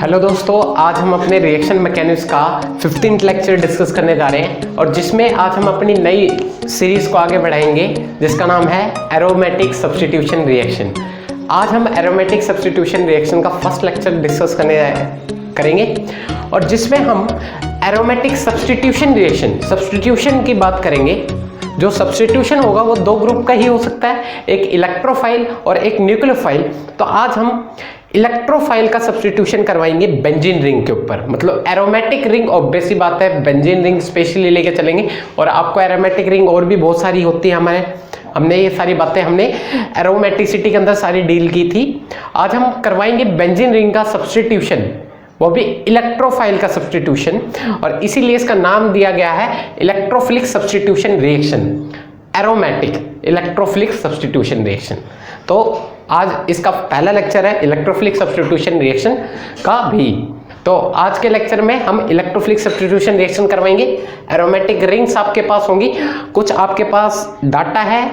Hello दोस्तों, आज हम अपने रिएक्शन मैकेनिक्स का 15th लेक्चर डिस्कस करने जा रहे हैं और जिसमें आज हम अपनी नई सीरीज को आगे बढ़ाएंगे जिसका नाम है एरोमेटिक सब्स्टिट्यूशन रिएक्शन। आज हम एरोमेटिक सब्स्टिट्यूशन रिएक्शन का फर्स्ट लेक्चर डिस्कस करेंगे और जिसमें हम एरोमेटिक सब्स्टिट्यूशन रिएक्शन सब्स्टिट्यूशन की बात करेंगे। जो सब्स्टिट्यूशन होगा वो दो ग्रुप का ही हो सकता है, एक इलेक्ट्रोफाइल और एक न्यूक्लियोफाइल। तो आज हम इलेक्ट्रोफाइल का सब्स्टिट्यूशन करवाएंगे बेंजीन रिंग के ऊपर, मतलब एरोमेटिक रिंग। ऑब्वियस सी बात है, बेंजीन रिंग स्पेशली लेके चलेंगे और आपको एरोमेटिक रिंग और भी बहुत सारी होती है। हमने ये सारी बातें एरोमेटिसिटी के अंदर सारी डील की थी। आज हम करवाएंगे बेंजीन रिंग का सब्स्टिट्यूशन, वो भी इलेक्ट्रोफाइल का सब्स्टिट्यूशन, और इसीलिए इसका नाम दिया गया है electrophilic substitution reaction, aromatic electrophilic substitution reaction. तो आज इसका पहला लेक्चर है इलेक्ट्रोफिलिक सब्स्टिट्यूशन रिएक्शन का भी। तो आज के लेक्चर में हम इलेक्ट्रोफिलिक सब्स्टिट्यूशन रिएक्शन करवाएंगे। एरोमेटिक रिंग्स आपके पास होंगी, कुछ आपके पास डाटा है।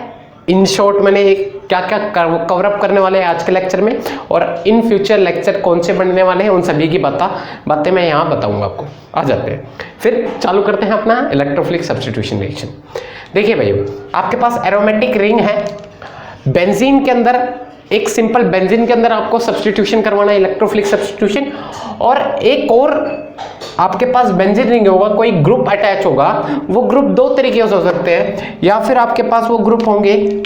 इन शॉर्ट मैंने क्या क्या कवर अप करने वाले हैं आज के लेक्चर में, और इन फ्यूचर लेक्चर कौन से बनने वाले हैं उन सभी की बातें मैं यहाँ बताऊंगा आपको। आ जाते हैं, फिर चालू करते हैं अपना इलेक्ट्रोफिलिक सब्स्टिट्यूशन रिएक्शन। देखिए भाई, आपके पास एरोमेटिक रिंग है, बेंजीन के अंदर एक सिंपल बेंजीन के अंदर आपको सब्स्टिट्यूशन करवाना है इलेक्ट्रोफिलिक सब्स्टिट्यूशन, और एक और आपके पास बेंजीन रिंग होगा, कोई ग्रुप अटैच होगा। वो ग्रुप दो तरीके से हो सकते हैं, या फिर आपके पास वो ग्रुप होंगे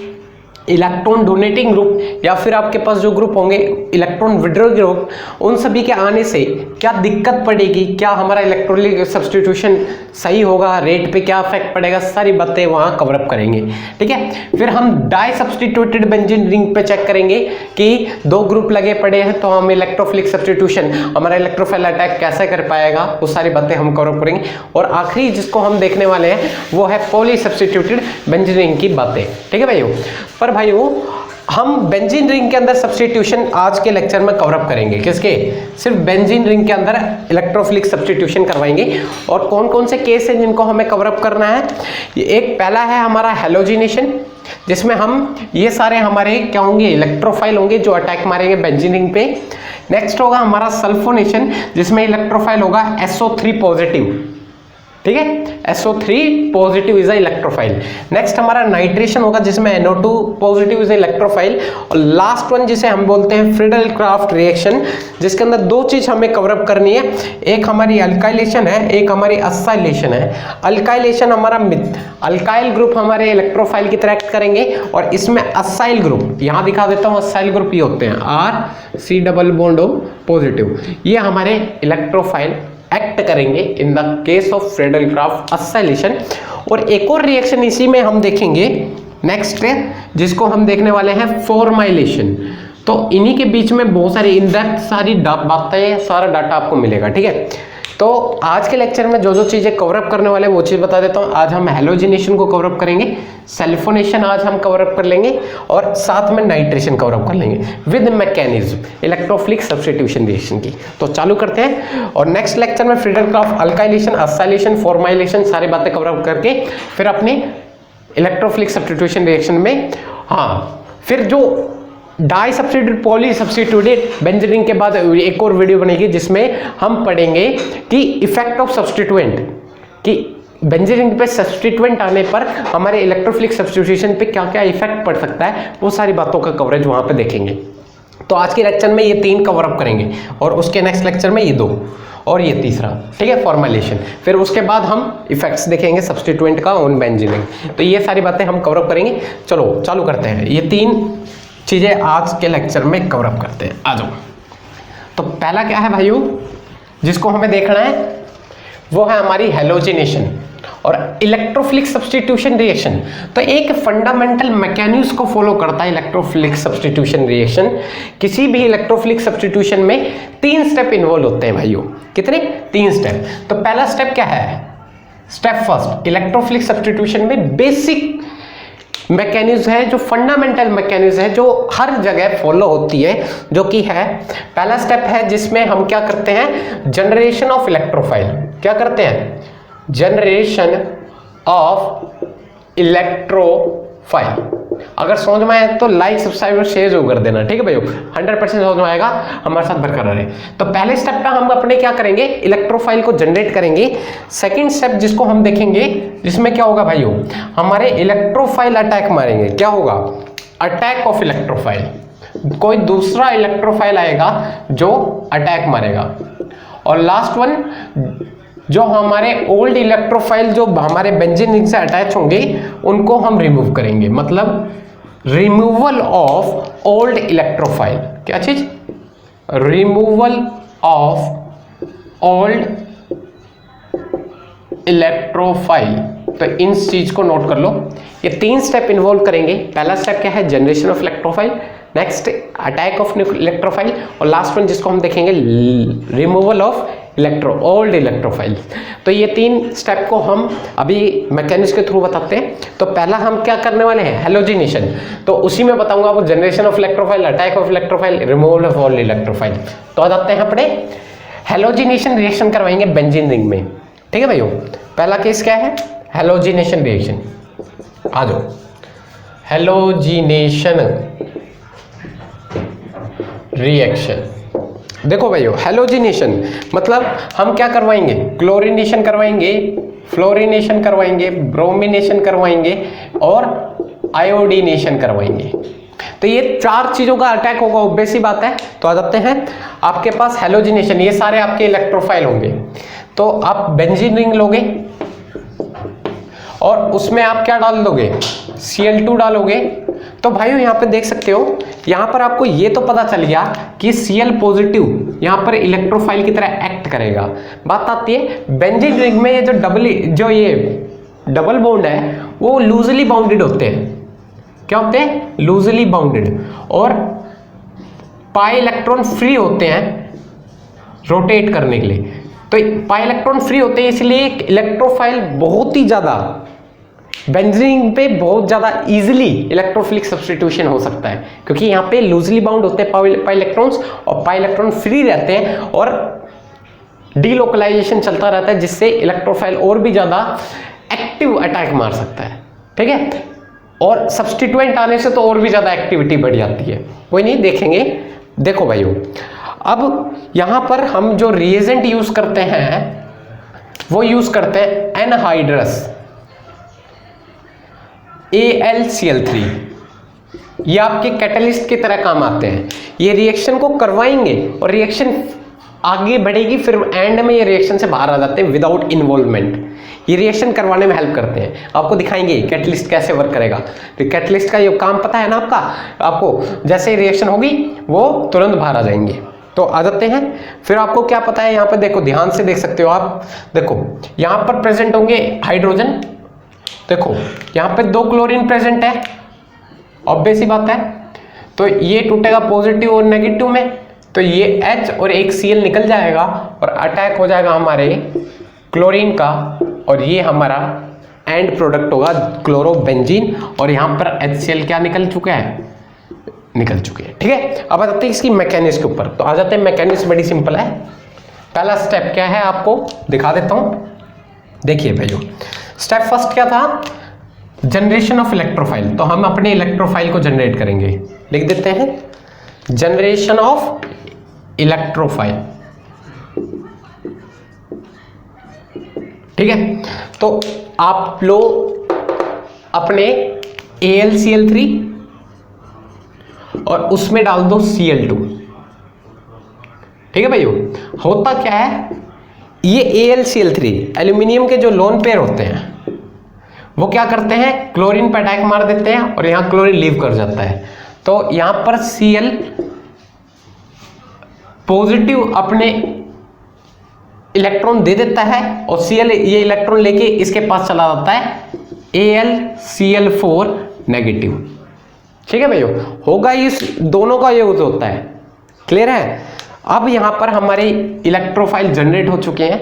इलेक्ट्रॉन डोनेटिंग ग्रुप, या फिर आपके पास जो ग्रुप होंगे इलेक्ट्रॉन विड्रॉ ग्रुप। उन सभी के आने से क्या दिक्कत पड़ेगी, क्या हमारा इलेक्ट्रोफिलिक सब्स्टिट्यूशन सही होगा, रेट पे क्या इफेक्ट पड़ेगा, सारी बातें वहां कवर अप करेंगे। ठीक है, फिर हम डाई सब्स्टिट्यूटेड बेंजीन रिंग पे चेक करेंगे कि दो ग्रुप लगे पड़े हैं तो हम इलेक्ट्रोफिलिक सब्स्टिट्यूशन, हमारा इलेक्ट्रोफाइल अटैक कैसे कर पाएगा, वो सारी बातें हम कवर अप करेंगे। और आखिरी जिसको हम देखने वाले हैं वो है पॉली सब्स्टिट्यूटेड बेंजीन रिंग की बातें। ठीक है भाइयों, पर भाइयों हम बेंजीन रिंग के अंदर सब्स्टिट्यूशन आज के लेक्चर में कवर अप करेंगे। किसके? सिर्फ बेंजीन रिंग के अंदर इलेक्ट्रोफिलिक सब्स्टिट्यूशन करवाएंगे। और कौन कौन से केस हैं जिनको हमें कवर अप करना है? एक पहला है हमारा हैलोजिनेशन, जिसमें हम ये सारे हमारे क्या होंगे, इलेक्ट्रोफाइल होंगे जो अटैक मारेंगे बेंजीन रिंग पे। नेक्स्ट होगा हमारा सल्फोनेशन, जिसमें इलेक्ट्रोफाइल होगा SO3 पॉजिटिव। ठीक है, SO3 positive is a electrophile. Next हमारा नाइट्रेशन होगा, जिसमें NO2 positive is a electrophile. और लास्ट वन जिसे हम बोलते हैं फ्रीडल क्राफ्ट रिएक्शन, जिसके अंदर दो चीज हमें कवर अप करनी है। एक हमारी अल्काइलेशन है, एक हमारी असाइलेशन है। अल्काइलेशन हमारा अल्काइल ग्रुप हमारे इलेक्ट्रोफाइल की तरह एक्ट करेंगे, और इसमें असाइल ग्रुप, यहां दिखा देता हूं, असाइल ग्रुप ये होते हैं RC double bond O positive. ये हमारे इलेक्ट्रोफाइल एक्ट करेंगे in the case of Friedel craft acylation. और एक और रिएक्शन इसी में हम देखेंगे नेक्स्ट है, जिसको हम देखने वाले हैं फॉर्माइलेशन। तो इन्हीं के बीच में बहुत सारी इनडेप्थ सारी बातें, सारा डाटा आपको मिलेगा। ठीक है, तो आज के लेक्चर में जो जो चीजें कवर अप करने वाले हैं वो चीज बता देता हूं। आज हम हैलोजिनेशन को कवर अप करेंगे, सल्फोनेशन आज हम कवर अप कर लेंगे, और साथ में नाइट्रेशन कवर अप कर लेंगे with mechanism electrophilic substitution reaction की। तो चालू करते हैं, और नेक्स्ट लेक्चर में Friedel craft, alkylation, acylation, formylation सारी बातें कवर अप करके फिर अपने इलेक्ट्रोफिलिक सब्स्टिट्यूशन रिएक्शन में, फिर जो di substitute poly substituted benzene ring के बाद एक और वीडियो बनेगी जिसमें हम पढ़ेंगे कि इफेक्ट ऑफ सब्स्टिट्यूएंट, कि बेंजीन रिंग पे सब्स्टिट्यूएंट आने पर हमारे इलेक्ट्रोफिलिक सब्स्टिट्यूशन पे क्या क्या इफेक्ट पड़ सकता है, वो सारी बातों का कवरेज वहां पे देखेंगे। तो आज के लेक्चर में ये 3 कवर अप करेंगे, और उसके नेक्स्ट लेक्चर में ये 2, और ये तीसरा। ठीक है, फॉर्मुलेशन। फिर उसके बाद हम इफेक्ट्स देखेंगे सब्स्टिट्यूएंट का ऑन बेंजीन रिंग। तो ये सारी बातें हम कवर अप करेंगे। चलो चालू करते हैं, ये 3 चीजें आज के लेक्चर में कवर अप करते हैं। आ जाओ। तो पहला क्या है भाइयों जिसको हमें देखना है, वो है हमारी हैलोजिनेशन और इलेक्ट्रोफिलिक सब्स्टिट्यूशन रिएक्शन। तो एक फंडामेंटल मैकेनिज्म को फॉलो करता है इलेक्ट्रोफिलिक सब्स्टिट्यूशन रिएक्शन। किसी भी इलेक्ट्रोफिलिक सब्स्टिट्यूशन में 3 स्टेप इन्वॉल्व होते हैं भाइयों। कितने? 3 स्टेप। तो पहला स्टेप क्या है? स्टेप फर्स्ट, इलेक्ट्रोफिलिक सब्स्टिट्यूशन में बेसिक मैकेनिज्म है, जो फंडामेंटल मैकेनिज्म है, जो हर जगह फॉलो होती है, जो कि है पहला स्टेप है, जिसमें हम क्या करते हैं, जनरेशन ऑफ इलेक्ट्रोफाइल। क्या करते हैं? Generation of electro file. अगर समझ में आए तो लाइक सब्सक्राइब और शेयर जरूर कर देना, ठीक है भाइयों। 100% समझ में आएगा, हमारे साथ बरकरार रहे। तो पहले स्टेप पे हम अपने क्या करेंगे, इलेक्ट्रोफाइल को जनरेट करेंगे। सेकंड स्टेप जिसको हम देखेंगे, जिसमें क्या होगा भाइयों, हमारे इलेक्ट्रोफाइल अटैक मारेंगे। क्या होगा, अटैक ऑफ इलेक्ट्रोफाइल। कोई दूसरा इलेक्ट्रोफाइल आएगा जो अटैक मारेगा। और लास्ट वन, जो हमारे ओल्ड इलेक्ट्रोफाइल जो हमारे बेंजीन रिंग से अटैच होंगे उनको हम रिमूव करेंगे, मतलब रिमूवल ऑफ ओल्ड इलेक्ट्रोफाइल। क्या चीज, रिमूवल ऑफ ओल्ड इलेक्ट्रोफाइल। तो इन चीज को नोट कर लो, ये 3 स्टेप इन्वॉल्व करेंगे। पहला स्टेप क्या है, generation of electrophile, next attack of electrophile, और लास्ट वन जिसको हम देखेंगे रिमूवल ऑफ ओल्ड इलेक्ट्रोफाइल। तो ये 3 स्टेप को हम अभी मैकेनिक्स के थ्रू बताते हैं। तो पहला हम क्या करने वाले हैं, हैलोजिनेशन। तो उसी में बताऊंगा वो generation of electrophile, attack of electrophile, removal of old electrophile. तो आ जाते हैं अपने हैलोजिनेशन रिएक्शन करवाएंगे बेंजीन रिंग में, ठीक है भाइयों। पहला केस क्या है, हैलोजिनेशन रिएक्शन। आ जाओ, हैलोजिनेशन रिएक्शन। देखो भाइयों, हैलोजिनेशन मतलब हम क्या करवाएंगे, क्लोरीनेशन करवाएंगे, फ्लोरीनेशन करवाएंगे, ब्रोमिनेशन करवाएंगे और आयोडीनेशन करवाएंगे। तो ये 4 चीजों का अटैक होगा, ऑब्वियस सी बात है। तो आ जाते हैं, आपके पास हैलोजिनेशन, ये सारे आपके इलेक्ट्रोफाइल होंगे। तो आप बेंजीन रिंग लोगे और उसमें आप क्या डाल दोगे, Cl2 डालोगे। तो भाइयों यहाँ पे देख सकते हो, यहाँ पर आपको ये तो पता चल गया कि Cl पॉजिटिव यहाँ पर इलेक्ट्रोफाइल की तरह एक्ट करेगा। बात आती है बेंजीन रिंग में, ये जो ये डबल बॉन्ड है वो लूजली बाउंडेड होते हैं। क्या होते हैं, लूजली बाउंडेड, और पाई इलेक्ट्रॉन फ्री होते हैं रोटेट करने के लिए। तो पाई इलेक्ट्रॉन फ्री होते हैं, इसलिए इलेक्ट्रोफाइल बहुत ही ज्यादा बेंजीन पे बहुत ज्यादा इजीली इलेक्ट्रोफिलिक सब्स्टिट्यूशन हो सकता है, क्योंकि यहाँ पे लूजली बाउंड होते हैं पाई इलेक्ट्रॉन्स, और पाई इलेक्ट्रॉन फ्री रहते हैं और डीलोकलाइजेशन चलता रहता है, जिससे इलेक्ट्रोफाइल और भी ज्यादा एक्टिव अटैक मार सकता है, ठीक है। और सब्स्टिट्यूएंट आने से तो और भी ज्यादा एक्टिविटी बढ़ जाती है, कोई नहीं, देखेंगे। देखो भाइयों, अब यहां पर हम जो रिएजेंट यूज करते हैं वो यूज करते हैं एनहाइड्रस AlCl3। ये आपके कैटलिस्ट की तरह काम आते हैं। ये रिएक्शन को करवाएंगे और रिएक्शन आगे बढ़ेगी, फिर एंड में ये रिएक्शन से बाहर आ जाते हैं विदाउट इन्वॉल्वमेंट। ये रिएक्शन करवाने में हेल्प करते हैं। आपको दिखाएंगे कैटलिस्ट कैसे वर्क करेगा। तो कैटलिस्ट का ये काम पता है ना आपका, आपको जैसे रिएक्शन होगी वो तुरंत बाहर आ जाएंगे। तो आ जाते हैं, फिर आपको क्या पता है, यहाँ पर देखो, ध्यान से देख सकते हो आप। देखो यहाँ पर प्रेजेंट होंगे हाइड्रोजन। देखो यहाँ पे 2 क्लोरीन प्रेजेंट है, ऑब्वियस सी बात है। तो ये टूटेगा पॉजिटिव और नेगेटिव में, तो ये H और एक Cl निकल जाएगा और अटैक हो जाएगा हमारे क्लोरीन का, और ये हमारा एंड प्रोडक्ट होगा क्लोरोबेंजीन। और यहाँ पर HCl क्या निकल चुका है, निकल चुके हैं, ठीक है। अब आ जाते हैं इसकी मैकेनिक्स के ऊपर। तो आ जाते हैं, मैकेनिक्स बड़ी सिंपल है। पहला स्टेप क्या है आपको दिखा देता हूँ। देखिए भाइयों, स्टेप फर्स्ट क्या था, जनरेशन ऑफ इलेक्ट्रोफाइल। तो हम अपने इलेक्ट्रोफाइल को जनरेट करेंगे, लिख देते हैं जनरेशन ऑफ इलेक्ट्रोफाइल, ठीक है। तो आप लो अपने AlCl3 और उसमें डाल दो Cl2, ठीक है भाइयों। होता क्या है, ये AlCl3 एल्यूमिनियम के जो लोन पेयर होते हैं वो क्या करते हैं, क्लोरीन पर अटैक मार देते हैं और यहां क्लोरीन लीव कर जाता है। तो यहां पर Cl पॉजिटिव अपने इलेक्ट्रॉन दे देता है और Cl ये इलेक्ट्रॉन लेके इसके पास चला जाता है AlCl4 नेगेटिव, ठीक है भाइयों। होगा इस दोनों का यूज होता है, क्लियर है। अब यहां पर हमारे इलेक्ट्रोफाइल जनरेट हो चुके हैं।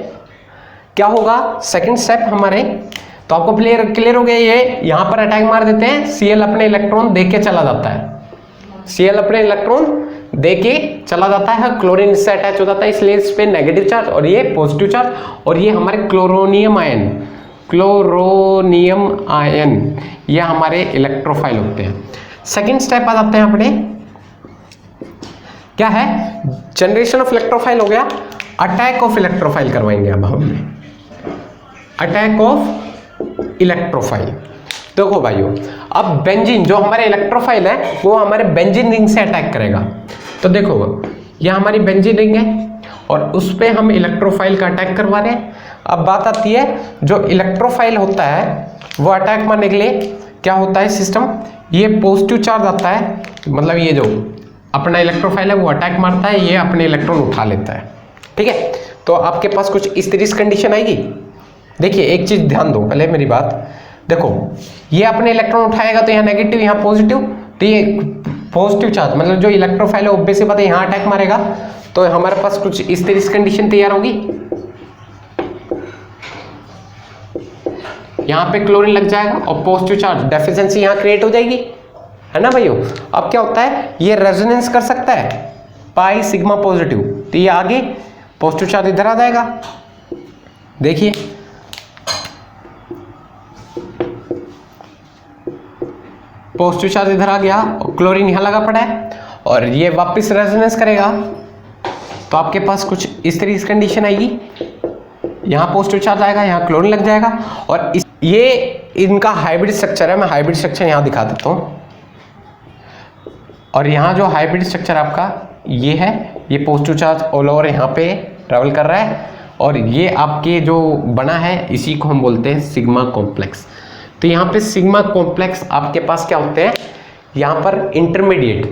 क्या होगा सेकंड स्टेप हमारे, तो आपको क्लियर हो गया। ये यहां पर अटैक मार देते हैं, Cl अपने इलेक्ट्रॉन दे के चला जाता है, Cl अपने इलेक्ट्रॉन दे के चला जाता है, क्लोरीन इससे अटैच हो जाता है, इसलिए इस पे नेगेटिव चार्ज और ये पॉजिटिव चार्ज, और ये हमारे क्लोरोनियम आयन क्लोरोनियम आयन, ये हमारे इलेक्ट्रोफाइल होते हैं। सेकंड स्टेप आ जाते हैं अपने, क्या है, जनरेशन ऑफ इलेक्ट्रोफाइल हो गया, अटैक ऑफ इलेक्ट्रोफाइल करवाएंगे अब हम, अटैक ऑफ इलेक्ट्रोफाइल। देखो भाइयों, अब बेंजीन जो हमारे इलेक्ट्रोफाइल है वो हमारे बेंजीन रिंग से अटैक करेगा। तो देखो ये हमारी बेंजीन रिंग है और उस पर हम इलेक्ट्रोफाइल का अटैक करवा रहे हैं। अब बात आती है, जो इलेक्ट्रोफाइल होता है वो अटैक मारने के लिए क्या होता है सिस्टम, ये पॉजिटिव चार्ज आता है, मतलब ये जो अपना इलेक्ट्रोफाइल है वो अटैक मारता है, ये अपने इलेक्ट्रॉन उठा लेता है। ठीक है, तो आपके पास कुछ इस तरह की कंडीशन आएगी। देखिए एक चीज ध्यान दो पहले मेरी बात, देखो ये अपने इलेक्ट्रॉन उठाएगा तो यहाँ नेगेटिव यहाँ पॉजिटिव, तो ये पॉजिटिव चार्ज मतलब जो इलेक्ट्रोफाइल है ऑब्वियस सी बात है यहाँ अटैक मारेगा, तो हमारे पास कुछ इस तरह की कंडीशन तैयार होगी। यहाँ पे क्लोरीन लग जाएगा और पॉजिटिव चार्ज डेफिशिएंसी यहाँ क्रिएट हो जाएगी, है ना भाइयों। अब क्या होता है, ये रेजोनेंस कर सकता है पाई सिग्मा पॉजिटिव, तो ये आगे पॉजिटिव चार्ज इधर आ जाएगा। देखिए पॉजिटिव चार्ज इधर आ गया और क्लोरीन यहां लगा पड़ा है और ये वापस रेजोनेंस करेगा, तो आपके पास कुछ इस तरह की कंडीशन आएगी, यहाँ पॉजिटिव चार्ज आएगा, यहाँ क्लोरीन लग जाएगा और ये इनका हाइब्रिड स्ट्रक्चर है। मैं हाइब्रिड स्ट्रक्चर यहाँ दिखा देता हूँ, और यहाँ जो हाइब्रिड स्ट्रक्चर आपका ये है, ये पॉजिटिव चार्ज ऑल ओवर यहाँ पे ट्रेवल कर रहा है और ये आपके जो बना है इसी को हम बोलते हैं सिग्मा कॉम्प्लेक्स। तो यहाँ पे सिग्मा कॉम्प्लेक्स आपके पास क्या होते हैं, यहाँ पर इंटरमीडिएट,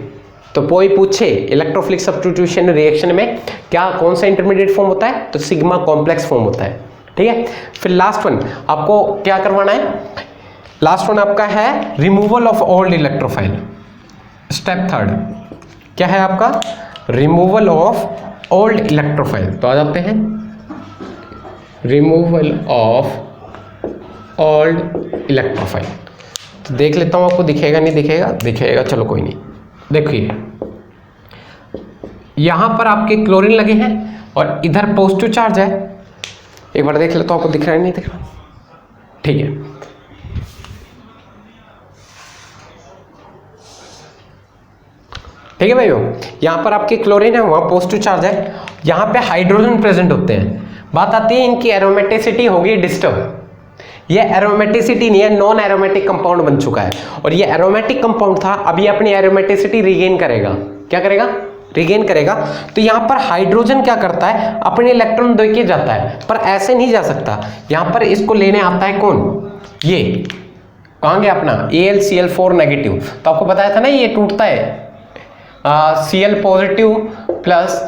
तो कोई पूछे इलेक्ट्रोफिलिक सब्स्टिट्यूशन रिएक्शन में क्या कौन सा इंटरमीडिएट फॉर्म होता है, तो सिग्मा कॉम्प्लेक्स फॉर्म होता है। ठीक है, फिर लास्ट वन आपको क्या करवाना है, लास्ट वन आपका है removal of old electrophile. Step third क्या है आपका, रिमूवल ऑफ ओल्ड इलेक्ट्रोफाइल। तो आ जाते हैं, रिमूवल ऑफ ओल्ड इलेक्ट्रोफाइल। तो देख लेता हूँ आपको दिखेगा नहीं दिखेगा, दिखेगा, चलो कोई नहीं। देखिए यहां पर आपके क्लोरीन लगे हैं और इधर पॉजिटिव चार्ज है, एक बार देख लेता हूँ आपको दिख रहा है नहीं दिख रहा, ठीक है। ठीक है भाइयों, यहां पर आपके क्लोरीन है, वहां पॉजिटिव चार्ज है, यहां पे हाइड्रोजन प्रेजेंट होते हैं। बात आती है इनकी एरोमेटिसिटी होगी डिस्टर्ब, ये एरोमेटिसिटी नहीं है, नॉन एरोमेटिक कंपाउंड बन चुका है और ये एरोमेटिक कंपाउंड था, अभी अपनी एरोमेटिसिटी रिगेन करेगा। क्या करेगा, रिगेन करेंगा। तो यहां पर हाइड्रोजन क्या करता है, अपने इलेक्ट्रॉन दे के जाता है, पर ऐसे नहीं जा सकता, यहां पर इसको लेने आता है कौन, ये कहां गया अपना AlCl4 नेगेटिव। तो आपको बताया था ना ये टूटता है Cl positive plus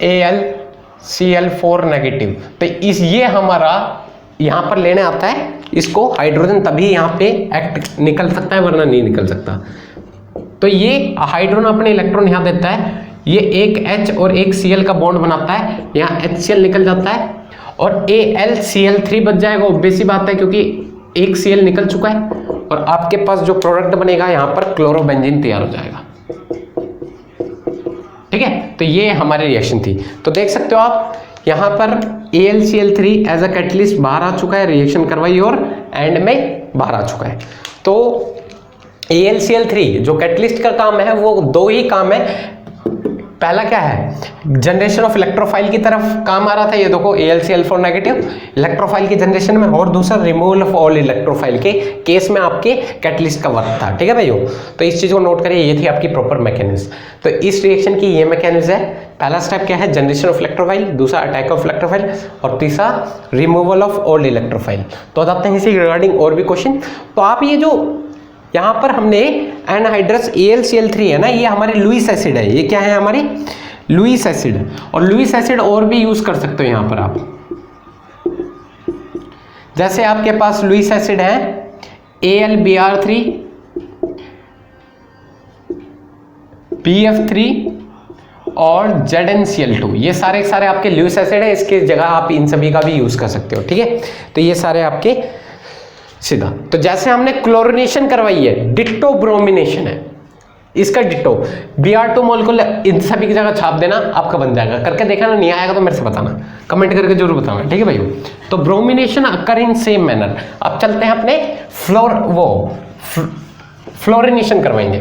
AlCl4 negative, तो इस ये हमारा यहां पर लेने आता है इसको हाइड्रोजन, तभी यहां पे एक्ट निकल सकता है वरना नहीं निकल सकता। तो ये हाइड्रोजन अपने इलेक्ट्रॉन यहां देता है, ये एक H और एक Cl का बॉन्ड बनाता है, यहाँ HCl निकल जाता है और AlCl3 बच जाएगा, ऑब्वियस सी बात है क्योंकि एक Cl निकल चुका है और आपके पास जो प्रोडक्ट बनेगा यहाँ पर क्लोरोबेंजीन तैयार हो जाएगा। ठीक है, तो ये हमारी रिएक्शन थी। तो देख सकते हो आप यहाँ पर AlCl3 एज अ कैटलिस्ट बाहर आ चुका है, रिएक्शन करवाई और एंड में बाहर आ चुका है। तो AlCl3 जो कैटलिस्ट का काम है वो दो ही काम है, पहला क्या है जनरेशन ऑफ इलेक्ट्रोफाइल की तरफ काम आ रहा था, ये देखो AlCl4 नेगेटिव इलेक्ट्रोफाइल की जनरेशन में, और दूसरा रिमूवल ऑफ ऑल इलेक्ट्रोफाइल के केस में आपके कैटलिस्ट का वर्क था। ठीक है भाइयों, तो इस चीज को नोट करिए, ये थी आपकी प्रॉपर मैकेनिज्म। तो इस रिएक्शन की ये मैकेनिज्म है, पहला स्टेप क्या है जनरेशन ऑफ इलेक्ट्रोफाइल, दूसरा अटैक ऑफ इलेक्ट्रोफाइल और तीसरा रिमूवल ऑफ ओल्ड इलेक्ट्रोफाइल। तो बताते हैं इसी रिगार्डिंग और भी क्वेश्चन। तो आप ये जो यहाँ पर हमने एनहाइड्रस AlCl3 है ना, ये हमारे लुईस एसिड है, ये क्या है हमारी लुईस एसिड, और लुईस एसिड और भी यूज कर सकते हो यहाँ पर आप, जैसे आपके पास लुईस एसिड है AlBr3 BF3 और ZnCl2, ये सारे सारे आपके लुईस एसिड है, इसके जगह आप इन सभी का भी यूज कर सकते हो। ठीक है, तो ये सारे आपके सीधा। तो जैसे हमने क्लोरिनेशन करवाई है, डिट्टो ब्रोमिनेशन है, इसका डिटो Br2 मोलिक्यूल इन सभी की जगह छाप देना, आपका बन जाएगा। करके देखा ना, नहीं आएगा तो मेरे से बताना, कमेंट करके जरूर बताना, ठीक है भाई। तो bromination occur in same manner. अब चलते हैं अपने फ्लोरिनेशन करवाएंगे।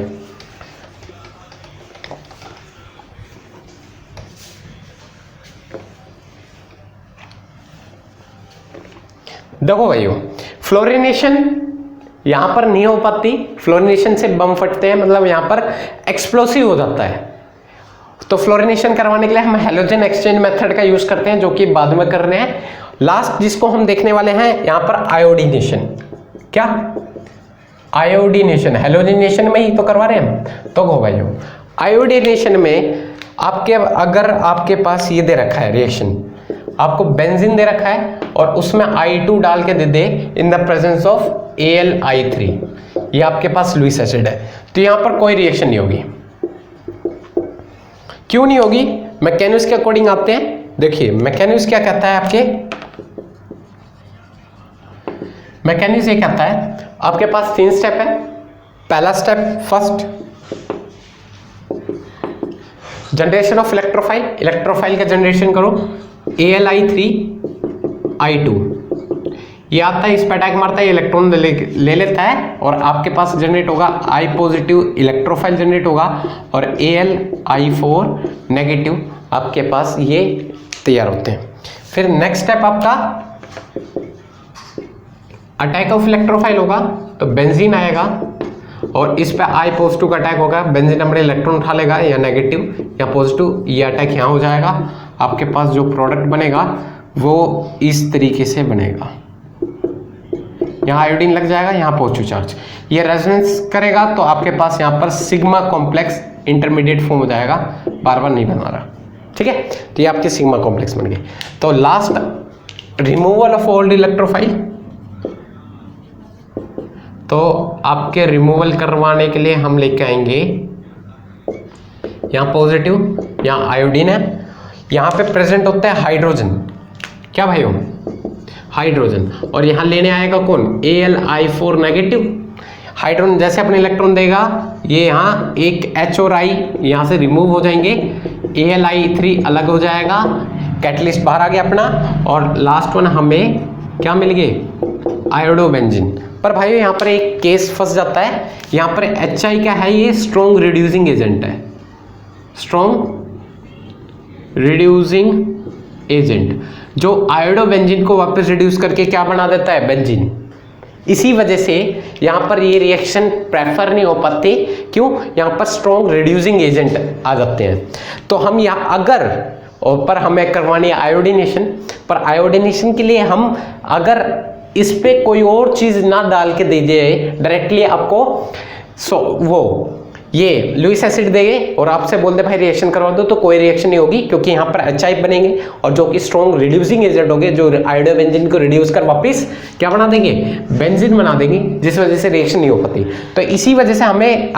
देखो भाइयों, फ्लोरिनेशन यहां पर नहीं हो पाती, फ्लोरिनेशन से बम फटते हैं, मतलब यहां पर एक्सप्लोसिव हो जाता है। तो फ्लोरिनेशन करवाने के लिए हम हैलोजन एक्सचेंज मेथड का यूज करते हैं, जो कि बाद में कर रहे हैं। लास्ट जिसको हम देखने वाले हैं यहां पर आयोडीनेशन। क्या आयोडीनेशन? हैलोजिनेशन में ही तो करवा रहे हैं हम। तो गो भाइयों, आयोडीनेशन में अगर आपके पास ये दे रखा है रिएक्शन, आपको बेंजीन दे रखा है और उसमें I2 डाल के दे दे in the presence of AlI3, ये आपके पास लुईस एसिड है, तो यहां पर कोई रिएक्शन नहीं होगी। क्यों नहीं होगी? मैकेनिक्स के अकॉर्डिंग आते हैं। देखिए मैकेनिक्स क्या कहता है, मैकेनिक्स ये कहता है आपके पास 3 स्टेप है। पहला step, first generation of electrophile का जनरेशन करो, AlI3 I2 ये आता है, इस पर अटैक मारता है, इलेक्ट्रॉन ले लेता है और आपके पास जनरेट होगा I पॉजिटिव इलेक्ट्रोफाइल जनरेट होगा और AlI4 नेगेटिव आपके पास ये तैयार होते हैं। फिर नेक्स्ट स्टेप आपका अटैक ऑफ इलेक्ट्रोफाइल होगा, तो बेंजीन आएगा और इस पे I पॉजिटिव का अटैक होगा, बेंजीन अपने इलेक्ट्रॉन उठा लेगा या नेगेटिव या पॉजिटिव, ये अटैक यहाँ हो जाएगा। आपके पास जो प्रोडक्ट बनेगा वो इस तरीके से बनेगा, यहाँ आयोडीन लग जाएगा, यहाँ पॉजिटिव चार्ज, ये रेजोनेंस करेगा तो आपके पास यहाँ पर सिग्मा कॉम्प्लेक्स इंटरमीडिएट फॉर्म हो जाएगा, बार बार नहीं बना रहा, ठीक है। तो ये आपके सिग्मा कॉम्प्लेक्स बन गए। तो last removal of old electrophile, तो आपके रिमूवल करवाने के लिए हम लेके आएंगे यहाँ पॉजिटिव, यहाँ आयोडीन है, यहाँ पे प्रेजेंट होता है हाइड्रोजन। क्या भाइयों? हाइड्रोजन। और यहाँ लेने आएगा कौन? AlI4 negative. हाइड्रोजन जैसे अपने इलेक्ट्रॉन देगा, ये यहाँ एक H और I यहाँ से रिमूव हो जाएंगे, AlI3 अलग हो जाएगा, कैटलिस्ट बाहर आ गया अपना, और लास्ट वन हमें क्या मिल गए? आयोडोबेंजीन। पर भाइयों यहाँ पर एक केस फंस जाता है, यहाँ पर HI क्या है? ये स्ट्रॉन्ग रिड्यूसिंग एजेंट है, स्ट्रॉन्ग रिड्यूसिंग एजेंट, जो आयोडोबेंजीन को वापस रिड्यूस करके क्या बना देता है? बेंजीन। इसी वजह से यहाँ पर ये रिएक्शन प्रेफर नहीं हो पाती। क्यों? यहाँ पर स्ट्रॉन्ग रिड्यूसिंग एजेंट आ जाते हैं। तो हम यहाँ अगर पर हमें करवानी है आयोडीनेशन, पर आयोडीनेशन के लिए हम अगर इस पे कोई और चीज ना डाल के दे दिए डायरेक्टली आपको, वो ये लुईस एसिड देंगे और आपसे बोल दे भाई रिएक्शन करवा दो, तो कोई रिएक्शन नहीं होगी, क्योंकि यहाँ पर HI बनेंगे और जो कि स्ट्रॉन्ग रिड्यूसिंग एजेंट होंगे, जो आयोडोबेंजीन को रिड्यूस कर वापस क्या बना देंगे? बेंजीन बना देंगे, जिस वजह से रिएक्शन नहीं हो पाती। तो इसी वजह से हमें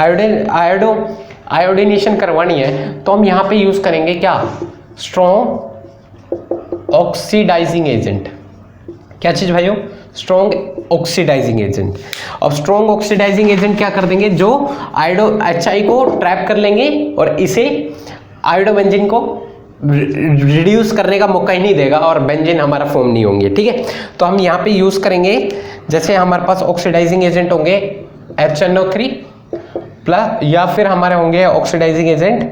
आयोडीनेशन करवानी है, तो हम यहाँ पे यूज करेंगे क्या? Strong oxidising agent. क्या चीज भाइयों? Strong oxidising agent. अब स्ट्रॉन्ग ऑक्सीडाइजिंग एजेंट क्या कर देंगे? जो HI को ट्रैप कर लेंगे और इसे आयोडोबेंजीन को रिड्यूस करने का मौका ही नहीं देगा और बेंजीन हमारा फॉर्म नहीं होंगे, ठीक है। तो हम यहाँ पे यूज करेंगे, जैसे हमारे पास ऑक्सीडाइजिंग एजेंट होंगे HNO3 प्लस, या फिर हमारे होंगे ऑक्सीडाइजिंग एजेंट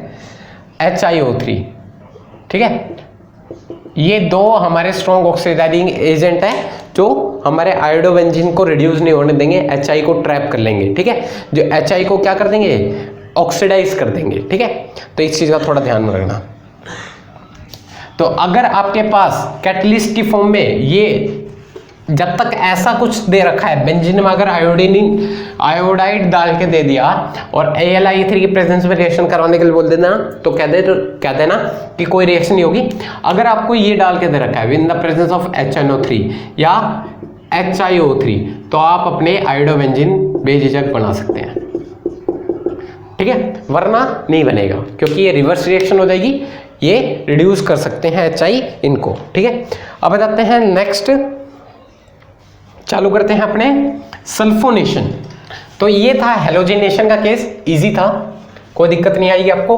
HiO3, ठीक है। ये दो हमारे स्ट्रॉन्ग ऑक्सीडाइजिंग एजेंट है जो हमारे आयोडोबेंजीन को रिड्यूस नहीं होने देंगे, HI को ट्रैप कर लेंगे, ठीक है। जो HI को क्या कर देंगे? ऑक्सीडाइज कर देंगे, ठीक है। तो इस चीज का थोड़ा ध्यान में रखना। तो अगर आपके पास कैटलिस्ट की फॉर्म में ये जब तक ऐसा कुछ दे रखा है, बेंजीन में अगर आयोडाइड डाल के दे दिया और AlI3 की प्रेजेंस में रिएक्शन करवाने के लिए बोल देना, तो कह देना कि कोई रिएक्शन नहीं होगी। अगर आपको ये डाल के दे रखा है इन द प्रेजेंस ऑफ HNO3 या HiO3, तो आप अपने आयोडोबेंजीन बेझिझक बना सकते हैं, ठीक है। वरना नहीं बनेगा, क्योंकि ये रिवर्स रिएक्शन हो जाएगी, ये रिड्यूस कर सकते हैं HI इनको, ठीक है। अब बताते हैं नेक्स्ट, चालू करते हैं अपने सल्फोनेशन। तो ये था हेलोजिनेशन का केस, इजी था, कोई दिक्कत नहीं आएगी आपको।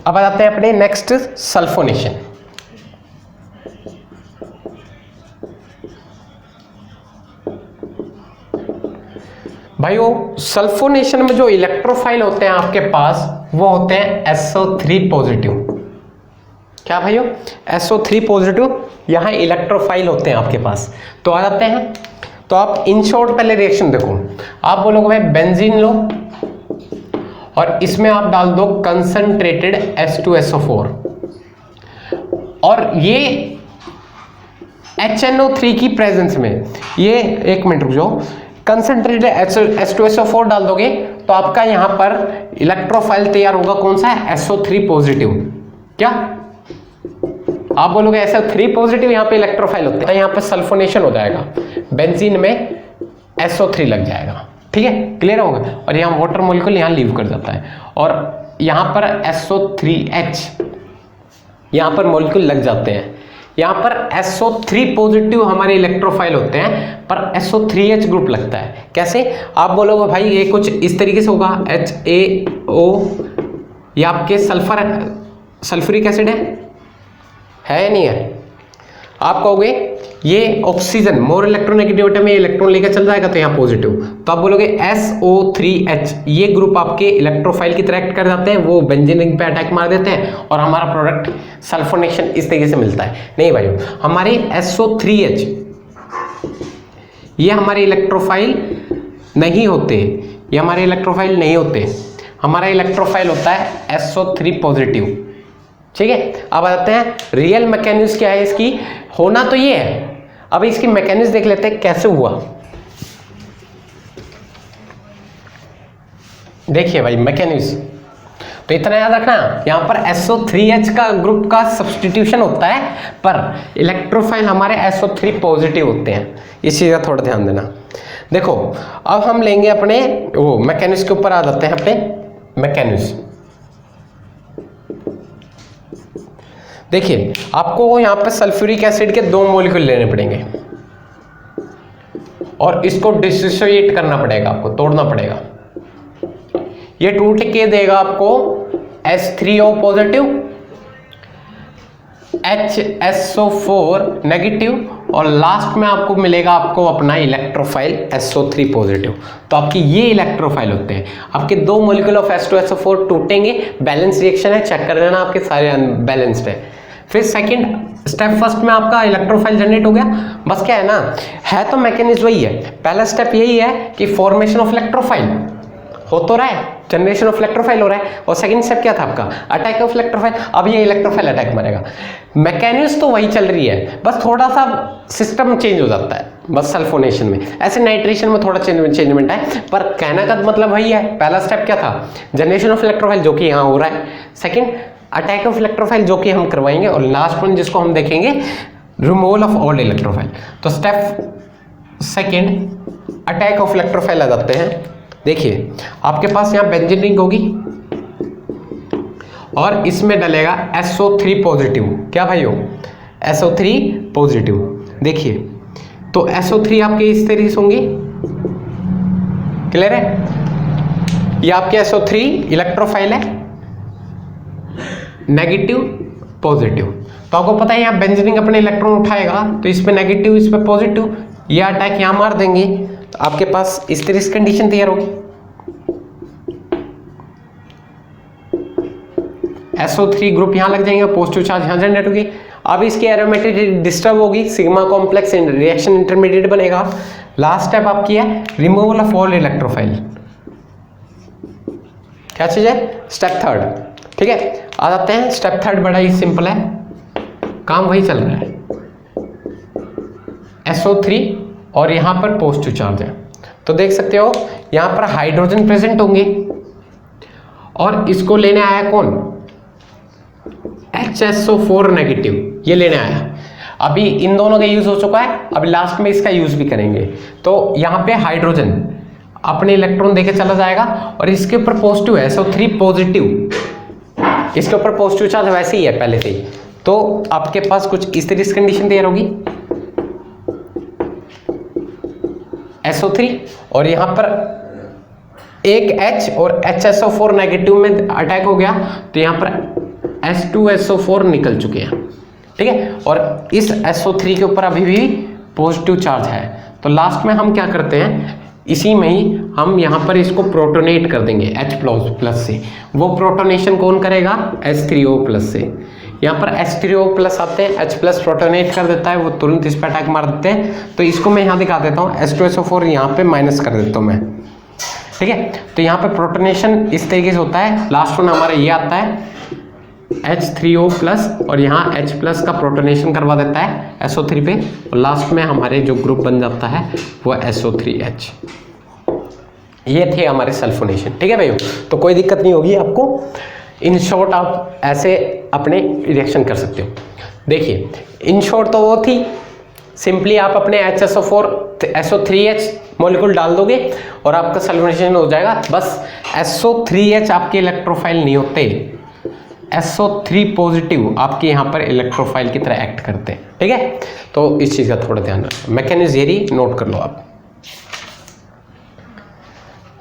अब आ जाते हैं अपने नेक्स्ट सल्फोनेशन। भाइयों सल्फोनेशन में जो इलेक्ट्रोफाइल होते हैं आपके पास वो होते हैं SO3 पॉजिटिव। क्या भाइयों? SO3 पॉजिटिव यहाँ इलेक्ट्रोफाइल होते हैं आपके पास। तो आ जाते हैं, तो आप इन शॉर्ट पहले रिएक्शन देखो। आप बोलोगे भाई बेंजीन लो और इसमें आप डाल दो कंसंट्रेटेड H2SO4 और ये HNO3 की प्रेजेंस में, ये एक मिनट रुक जाओ, कंसंट्रेटेड H2SO4 डाल दोगे तो आपका यहां पर इलेक्ट्रोफाइल तैयार होगा कौन सा है? SO3 positive. क्या आप बोलोगे SO3 पॉजिटिव, यहां पे इलेक्ट्रोफाइल होते हैं, यहां पे सल्फोनेशन हो जाएगा, बेंजीन में SO3 लग जाएगा। ठीक है, क्लियर होगा। और यहाँ वाटर मॉलिक्यूल यहाँ लीव कर जाता है और यहाँ पर SO3H यहाँ पर मॉलिक्यूल लग जाते हैं। यहाँ पर SO3 पॉजिटिव हमारे इलेक्ट्रोफाइल होते हैं पर SO3H ग्रुप लगता है। कैसे? आप बोलोगे भाई ये कुछ इस तरीके से होगा, HAO, ये आपके सल्फ्यूरिक एसिड है या नहीं है? आप कहोगे ये ऑक्सीजन मोर इलेक्ट्रोनेगेटिविटी में इलेक्ट्रॉन लेकर चल जाएगा तो यहाँ पॉजिटिव, तो आप बोलोगे SO3H, ये ग्रुप आपके इलेक्ट्रोफाइल की तरह एक्ट कर जाते हैं, वो बेंजीन रिंग पे अटैक मार देते हैं और हमारा प्रोडक्ट सल्फोनेशन इस तरीके से मिलता है। नहीं भाइयों, हमारी SO3H ये हमारे इलेक्ट्रोफाइल नहीं होते, ये हमारे इलेक्ट्रोफाइल नहीं होते, हमारा इलेक्ट्रोफाइल होता है SO3 पॉजिटिव। ठीक है, अब आ जाते हैं रियल मैकेनिज्म क्या है इसकी। होना तो ये है, अब इसकी मैकेनिज्म देख लेते हैं कैसे हुआ। देखिए भाई मैकेनिज्म तो इतना याद रखना, यहां पर SO3H का ग्रुप का सब्स्टिट्यूशन होता है पर इलेक्ट्रोफाइल हमारे SO3 पॉजिटिव होते हैं, इस चीज का थोड़ा ध्यान देना। देखो अब हम लेंगे अपने वो मैकेनिज्म के ऊपर आ जाते हैं अपने मैकेनिज्म। देखिए आपको यहाँ पे सल्फ्यूरिक एसिड के 2 मॉलिक्यूल लेने पड़ेंगे और इसको डिसोसिएट करना पड़ेगा, आपको तोड़ना पड़ेगा। ये टूट के देगा आपको H3O पॉजिटिव, HSO4 नेगेटिव और लास्ट में आपको मिलेगा आपको अपना इलेक्ट्रोफाइल SO3 पॉजिटिव। तो आपके ये इलेक्ट्रोफाइल होते हैं। आपके 2 मॉलिक्यूल ऑफ H2SO4 टूटेंगे, बैलेंस रिएक्शन है, चेक कर लेना आपके सारे अनबैलेंस्ड है। फिर सेकंड स्टेप, फर्स्ट में आपका इलेक्ट्रोफाइल जनरेट हो गया। बस क्या है ना, है तो मैकेनिज्म वही है। पहला स्टेप यही है कि फॉर्मेशन ऑफ इलेक्ट्रोफाइल हो तो रहा है, जनरेशन ऑफ इलेक्ट्रोफाइल हो रहा है, और सेकंड स्टेप क्या था आपका? Attack of electrophile. अब ये इलेक्ट्रोफाइल अटैक मारेगा। मैकेनिज्म तो वही चल रही है, बस थोड़ा सा सिस्टम चेंज हो जाता है बस सल्फोनेशन में। ऐसे नाइट्रेशन में थोड़ा चेंजमेंट है, पर कहने का मतलब वही है। पहला स्टेप क्या था? जनरेशन ऑफ इलेक्ट्रोफाइल, जो कि यहाँ हो रहा है। सेकंड अटैक ऑफ इलेक्ट्रोफाइल, जो कि हम करवाएंगे, और लास्ट वन जिसको हम देखेंगे रिमूवल ऑफ ऑल इलेक्ट्रोफाइल। तो step second attack of electrophile आ जाते हैं। देखिए आपके पास यहाँ बेंजीन रिंग होगी और इसमें डलेगा SO3 पॉजिटिव। क्या भाई हो? SO3 positive. देखिए तो SO3 आपके इस तरीके से होंगे, क्लियर है? ये आपके SO3 इलेक्ट्रोफाइल है, नेगेटिव पॉजिटिव। तो आपको पता है यहाँ बेंजीन रिंग अपने इलेक्ट्रॉन उठाएगा तो इस पे नेगेटिव, इस पे पॉजिटिव, ये अटैक यहाँ मार देंगे तो आपके पास इस तरह की कंडीशन तैयार होगी। SO3 ग्रुप यहाँ लग जाएंगे, पॉजिटिव चार्ज यहाँ जनरेट होगी। अब इसकी एरोमेटिक डिस्टर्ब होगी, सिग्मा कॉम्प्लेक्स रिएक्शन इंटरमीडिएट बनेगा। लास्ट स्टेप आपकी है रिमूवल ऑफ ऑल इलेक्ट्रोफाइल। क्या चीज है? Step third. ठीक है, आ जाते हैं स्टेप थर्ड, बड़ा ही सिंपल है, काम वही चल रहा है। SO3 और यहाँ पर पॉजिटिव चार्ज है, तो देख सकते हो यहाँ पर हाइड्रोजन प्रेजेंट होंगे और इसको लेने आया कौन? HSO4 नेगेटिव, ये लेने आया। अभी इन दोनों का यूज हो चुका है, अभी लास्ट में इसका यूज भी करेंगे। तो यहाँ पे हाइड्रोजन अपने इलेक्ट्रॉन देके चला जाएगा और इसके ऊपर पॉजिटिव है SO3 पॉजिटिव, इसके ऊपर पॉजिटिव चार्ज वैसे ही है पहले से ही। तो आपके पास कुछ इस तरह की कंडीशन तैयार होगी, SO3 और यहाँ पर एक H और HSO4 नेगेटिव में अटैक हो गया, तो यहाँ पर H2SO4 निकल चुके हैं, ठीक है। और इस SO3 के ऊपर अभी भी पॉजिटिव चार्ज है, तो लास्ट में हम क्या करते हैं, इसी में ही हम यहाँ पर इसको प्रोटोनेट कर देंगे H+ से। वो प्रोटोनेशन कौन करेगा, H3O+ से। यहाँ पर H3O+ आते हैं, H+ प्रोटोनेट कर देता है, वो तुरंत इस पर अटैक मार देते हैं। तो इसको मैं यहाँ दिखा देता हूँ, H2SO4 यहाँ पे माइनस कर देता हूँ मैं, ठीक है। तो यहाँ पे प्रोटोनेशन इस तरीके से होता है। लास्ट वन हमारा ये आता है H3O+ और यहाँ H+ का प्रोटोनेशन करवा देता है SO3 पे, और लास्ट में हमारे जो ग्रुप बन जाता है वो SO3H। ये थे हमारे सल्फोनेशन, ठीक है भाइयों। तो कोई दिक्कत नहीं होगी आपको। इन शॉर्ट आप ऐसे अपने रिएक्शन कर सकते हो। देखिए इन शॉर्ट तो वो थी, सिंपली आप अपने HSO4 SO3H मॉलिक्यूल डाल दोगे और आपका सल्फोनेशन हो जाएगा। बस SO3H आपके इलेक्ट्रोफाइल नहीं होते, SO3 पॉजिटिव आपके यहाँ पर इलेक्ट्रोफाइल की तरह एक्ट करते हैं, ठीक है। तो इस चीज़ का थोड़ा ध्यान रखो, मैकेनिज्म यही नोट कर लो आप,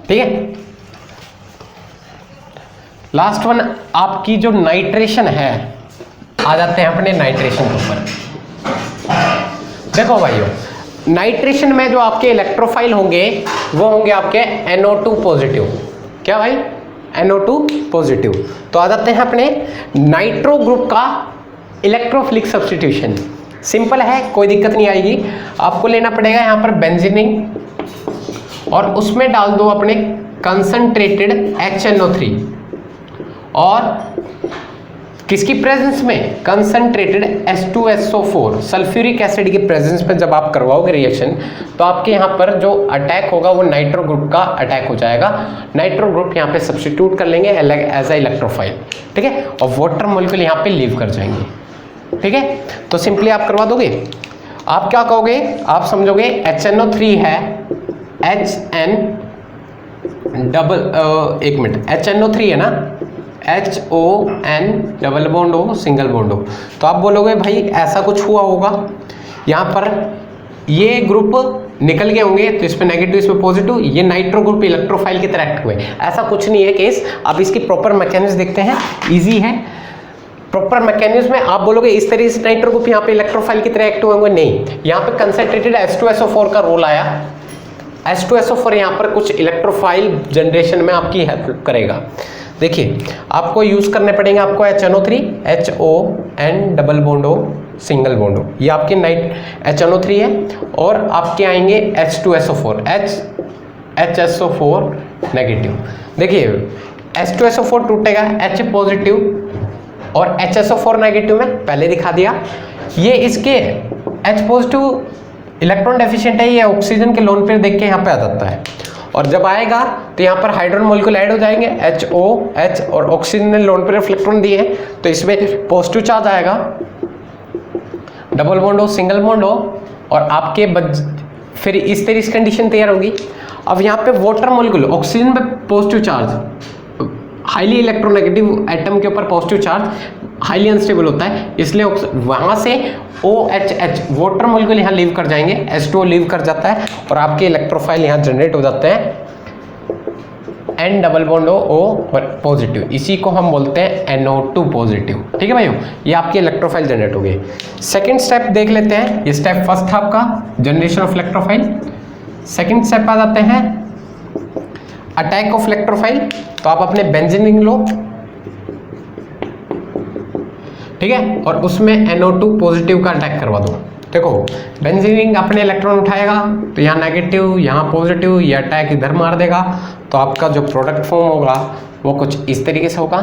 ठीक है। लास्ट वन आपकी जो नाइट्रेशन है, आ जाते हैं अपने नाइट्रेशन के ऊपर। देखो भाइयों, नाइट्रेशन में जो आपके इलेक्ट्रोफाइल होंगे वो होंगे आपके NO2 पॉजिटिव। क्या भाई, NO2 पॉजिटिव। तो आ जाते हैं अपने नाइट्रो ग्रुप का इलेक्ट्रोफिलिक सब्स्टिट्यूशन। सिंपल है, कोई दिक्कत नहीं आएगी। आपको लेना पड़ेगा यहाँ पर बेंजीनिंग और उसमें डाल दो अपने कंसंट्रेटेड HNO3 और किसकी प्रेजेंस में, कंसंट्रेटेड H2SO4 सल्फ्यूरिक एसिड की प्रेजेंस में जब आप करवाओगे रिएक्शन, तो आपके यहाँ पर जो अटैक होगा वो नाइट्रो ग्रुप का अटैक हो जाएगा। नाइट्रो ग्रुप यहाँ पे सब्स्टिट्यूट कर लेंगे एज अ इलेक्ट्रोफाइल, ठीक है, और वाटर मॉलिक्यूल यहाँ पे लीव कर जाएंगे, ठीक है। तो सिंपली आप करवा दोगे। आप क्या कहोगे, आप समझोगे HNO3 है HNO3 है ना, HON double bond O single bond O। तो आप बोलोगे भाई ऐसा कुछ हुआ होगा, यहाँ पर ये ग्रुप निकल गए होंगे, तो इसमें नेगेटिव इसमें पॉजिटिव, ये नाइट्रो ग्रुप इलेक्ट्रोफाइल की तरह एक्ट हुए। ऐसा कुछ नहीं है केस। अब इसकी प्रॉपर मैकेनिज्म देखते हैं, इजी है। प्रॉपर मैकेनिज्म में आप बोलोगे इस तरीके से नाइट्रो ग्रुप यहाँ पे इलेक्ट्रोफाइल की तरह एक्ट हुए होंगे, नहीं। यहाँ पे कंसंट्रेटेड H2SO4 का रोल आया। H2SO4 यहाँ पर कुछ इलेक्ट्रोफाइल जनरेशन में आपकी हेल्प करेगा। देखिए आपको यूज करने पड़ेंगे, आपको HNO3 HON double bond O single bond O, ये आपके HNO3 है, और आपके आएंगे H2SO4 HSO4 नेगेटिव। देखिए H2SO4 टूटेगा H पॉजिटिव और HSO4 नेगेटिव में पहले दिखा दिया। ये इसके H पॉजिटिव इलेक्ट्रॉन डेफिशिएंट है, ये ऑक्सीजन के लोन पेयर देख के यहाँ पे आ जाता है, और जब आएगा तो यहाँ पर हाइड्रोजन मॉलिक्यूल ऐड हो जाएंगे HOH, और ऑक्सीजन ने लोन पेयर इलेक्ट्रॉन दिए हैं तो इसमें पॉजिटिव चार्ज आएगा, double bond O single bond O, और आपके फिर इस तरह की कंडीशन तैयार होगी। अब यहाँ पे वाटर मॉलिक्यूल, ऑक्सीजन पे positive charge, highly electronegative atom के ऊपर पॉजिटिव चार्ज हाईली अनस्टेबल होता है, इसलिए वहां से OHH वाटर मॉलिक्यूल यहाँ लीव कर जाएंगे, H2O लीव कर जाता है, और आपके इलेक्ट्रोफाइल यहाँ जनरेट हो जाते हैं N double bond O positive. इसी को हम बोलते हैं NO2 पॉजिटिव, ठीक है भाइयों। ये आपके इलेक्ट्रोफाइल जनरेट हो गए। सेकेंड स्टेप देख लेते हैं। ये स्टेप फर्स्ट था आपका generation of electrophile. Second step आ जाते हैं अटैक ऑफ इलेक्ट्रोफाइल। तो आप अपने बेंजीनिंग लो, ठीक है, और उसमें NO2 पॉजिटिव का अटैक करवा दो। देखो बेंजीनिंग अपने इलेक्ट्रॉन उठाएगा, तो यहाँ नेगेटिव यहाँ पॉजिटिव, ये अटैक इधर मार देगा, तो आपका जो प्रोडक्ट फॉर्म होगा वो कुछ इस तरीके से होगा।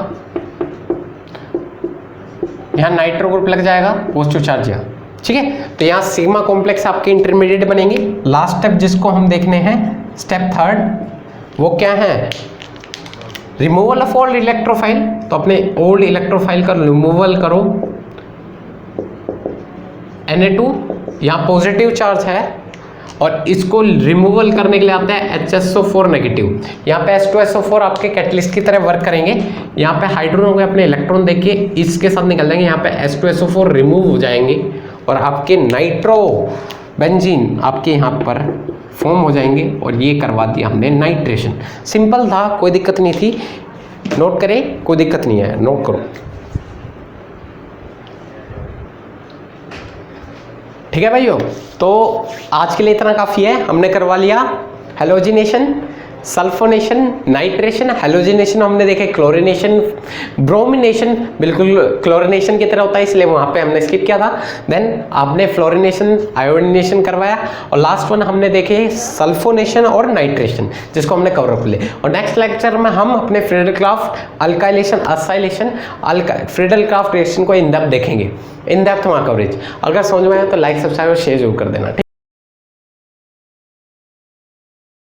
यहाँ नाइट्रो ग्रुप लग जाएगा, पॉजिटिव चार्ज यहाँ, ठीक है। तो यहाँ सिग्मा कॉम्प्लेक्स आपके इंटरमीडिएट बनेंगे। लास्ट स्टेप जिसको हम देखने हैं, स्टेप थर्ड, वो क्या है, रिमूवल ऑफ ओल्ड इलेक्ट्रोफाइल। तो अपने ओल्ड इलेक्ट्रोफाइल का रिमूवल करो। Na2 यहाँ पॉजिटिव चार्ज है, और इसको रिमूवल करने के लिए आता है HSO4 नेगेटिव। यहाँ पे H2SO4 आपके कैटलिस्ट की तरह वर्क करेंगे। यहाँ पे हाइड्रोजन हो गए, अपने इलेक्ट्रॉन देखिए इसके साथ निकल जाएंगे, यहाँ पे H2SO4 रिमूव हो जाएंगे, और आपके नाइट्रो बेंजीन आपके यहाँ पर फॉर्म हो जाएंगे और ये करवा दिया हमने नाइट्रेशन। सिंपल था, कोई दिक्कत नहीं थी। नोट करें, कोई दिक्कत नहीं है, नोट करो। ठीक है भाइयों, तो आज के लिए इतना काफ़ी है। हमने करवा लिया हेलोजिनेशन, सल्फोनेशन, नाइट्रेशन। हेलोजिनेशन हमने देखे, क्लोरिनेशन, ब्रोमिनेशन बिल्कुल क्लोरिनेशन की तरह होता है, इसलिए वहाँ पे हमने स्किप किया था। देन आपने फ्लोरिनेशन, आयोडीनेशन करवाया, और लास्ट वन हमने देखे सल्फोनेशन और नाइट्रेशन, जिसको हमने कवर अप ले। और नेक्स्ट लेक्चर में हम अपने Friedel-Crafts alkylation, acylation, Friedel-Crafts reaction को इन डेप्थ देखेंगे, इन डेप्थ वहाँ कवरेज। अगर समझ में आया तो लाइक, सब्सक्राइब और शेयर जरूर कर देना।